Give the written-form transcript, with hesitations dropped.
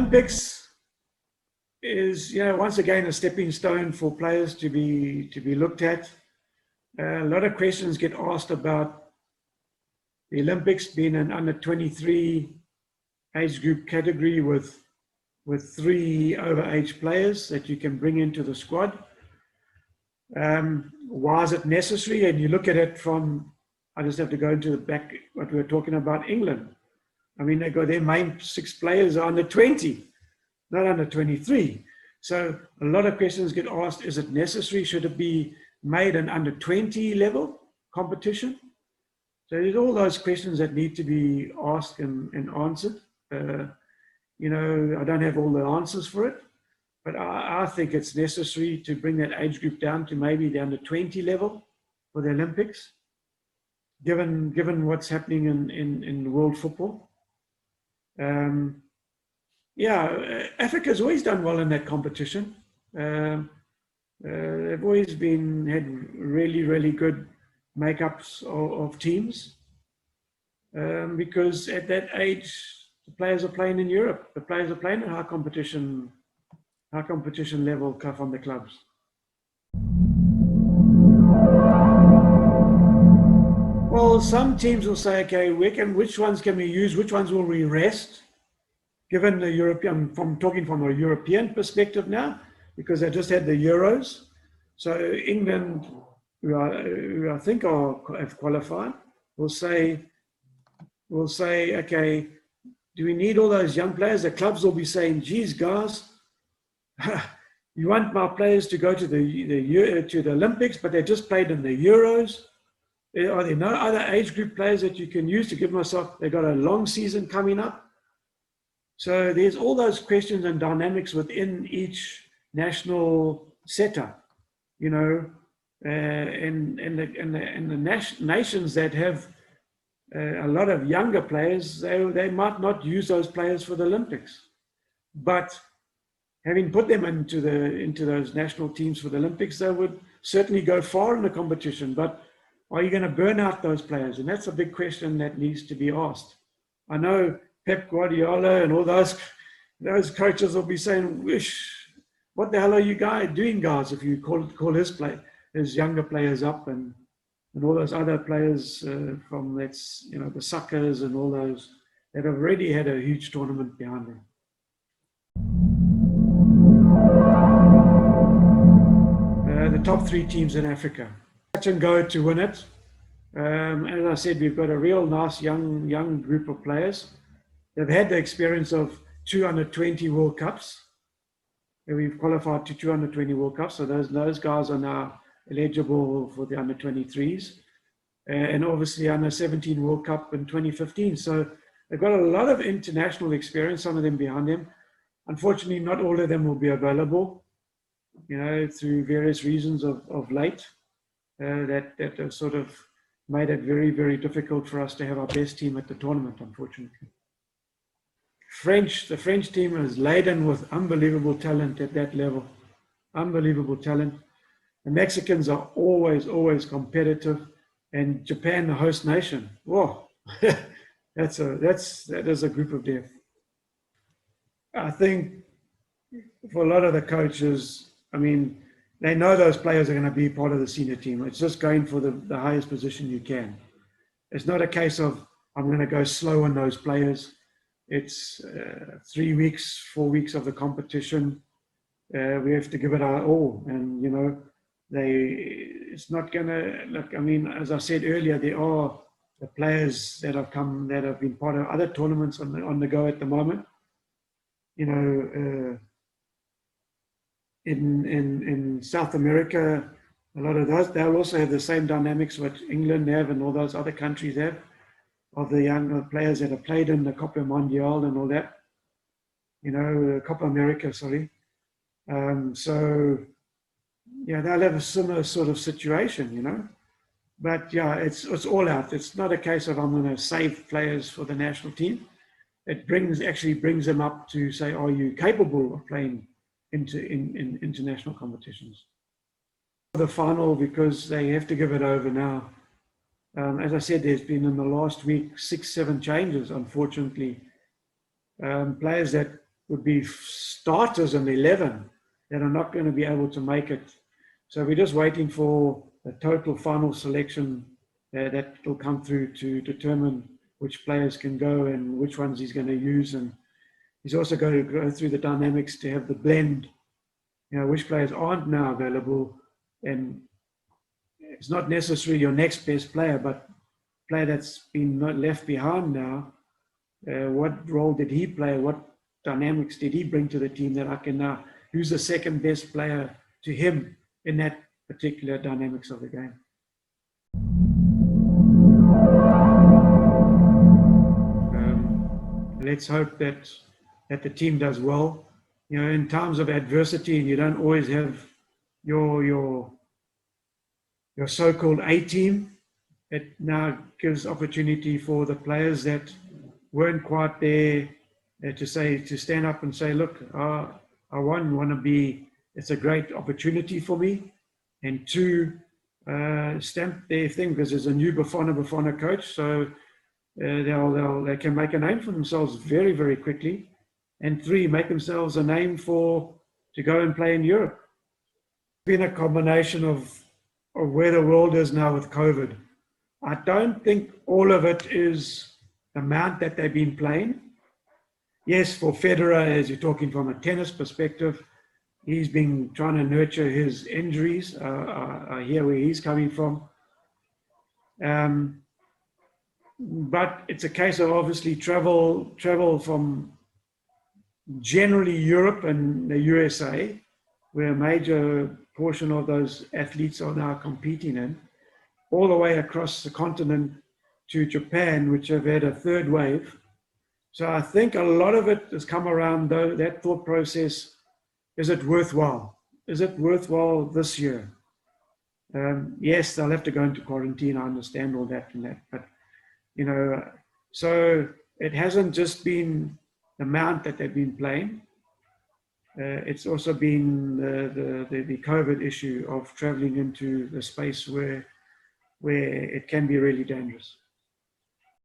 Olympics is, once again, a stepping stone for players to be looked at. A lot of questions get asked about the Olympics being an under 23 age group category with 3 overage players that you can bring into the squad. Why is it necessary? And you look at it from, I just have to go into the back, what we were talking about, England. I mean, they got their main 6 players are under 20, not under 23. So a lot of questions get asked, is it necessary? Should it be made an under 20 level competition? So there's all those questions that need to be asked and answered. I don't have all the answers for it, but I think it's necessary to bring that age group down to maybe the under 20 level for the Olympics, given what's happening in world football. Africa's always done well in that competition. They've always had really, really good makeups of teams, because at that age, the players are playing in Europe. The players are playing at high competition level from the clubs. Well, some teams will say, okay, which ones can we use? Which ones will we rest? Given the European, talking from a European perspective now, because they just had the Euros. So England, who I think have qualified, will say, okay, do we need all those young players? The clubs will be saying, geez, guys, you want my players to go to the Olympics, but they just played in the Euros. Are there no other age group players that you can use to give myself? They've got a long season coming up. So there's all those questions and dynamics within each national setup, and the nations that have a lot of younger players, they might not use those players for the Olympics, but having put them into those national teams for the Olympics, they would certainly go far in the competition. But are you going to burn out those players? And that's a big question that needs to be asked. I know Pep Guardiola and all those coaches will be saying, what the hell are you guys doing, guys, if you call his younger players up and all those other players from the suckers and all those that have already had a huge tournament behind them. The top 3 teams in Africa. Touch and go to win it. As I said, we've got a real nice young group of players. They've had the experience of 2 under 20 World Cups. We've qualified to 2 under 20 World Cups, so those guys are now eligible for the under 23s. And obviously under 17 World Cup in 2015. So they've got a lot of international experience, some of them behind them. Unfortunately, not all of them will be available, through various reasons of late, that have sort of made it very, very difficult for us to have our best team at the tournament, unfortunately. The French team is laden with unbelievable talent at that level. Unbelievable talent. The Mexicans are always competitive, and Japan, the host nation. Whoa, that is a group of death. I think for a lot of the coaches, I mean, they know those players are going to be part of the senior team. It's just going for the highest position you can. It's not a case of, I'm going to go slow on those players. It's 3 weeks, 4 weeks of the competition. We have to give it our all. And, it's not going to, look, I mean, as I said earlier, there are the players that have been part of other tournaments on the go at the moment. In South America, a lot of those, they'll also have the same dynamics what England have and all those other countries have, of the young players that have played in the Copa Mundial and all that, Copa America, sorry. So, yeah, they'll have a similar sort of situation, But yeah, it's all out. It's not a case of I'm going to save players for the national team. It actually brings them up to say, are you capable of playing in international competitions? The final, because they have to give it over now. As I said, there's been in the last week 6-7 changes, unfortunately. Players that would be starters in 11 that are not going to be able to make it. So we're just waiting for a total final selection that will come through to determine which players can go and which ones he's going to use. And he's also going to go through the dynamics to have the blend, which players aren't now available. And it's not necessarily your next best player, but player that's been left behind now. What role did he play? What dynamics did he bring to the team that I can now use the second best player to him in that particular dynamics of the game? Let's hope that the team does well. In times of adversity, you don't always have your so-called A team. It now gives opportunity for the players that weren't quite there to stand up and say, look, I want to be, it's a great opportunity for me. And two, stamp their thing, because there's a new Bafana coach. So they can make a name for themselves very, very quickly. And three, make themselves a name to go and play in Europe. It's been a combination of where the world is now with COVID. I don't think all of it is the amount that they've been playing. Yes, for Federer, as you're talking from a tennis perspective, he's been trying to nurture his injuries. I hear where he's coming from. But it's a case of obviously travel from generally Europe and the USA, where a major portion of those athletes are now competing in, all the way across the continent to Japan, which have had a third wave. So I think a lot of it has come around that thought process. Is it worthwhile? Is it worthwhile this year? Yes, they'll have to go into quarantine. I understand all that and that, but so it hasn't just been the amount that they've been playing. It's also been the COVID issue of traveling into the space where it can be really dangerous.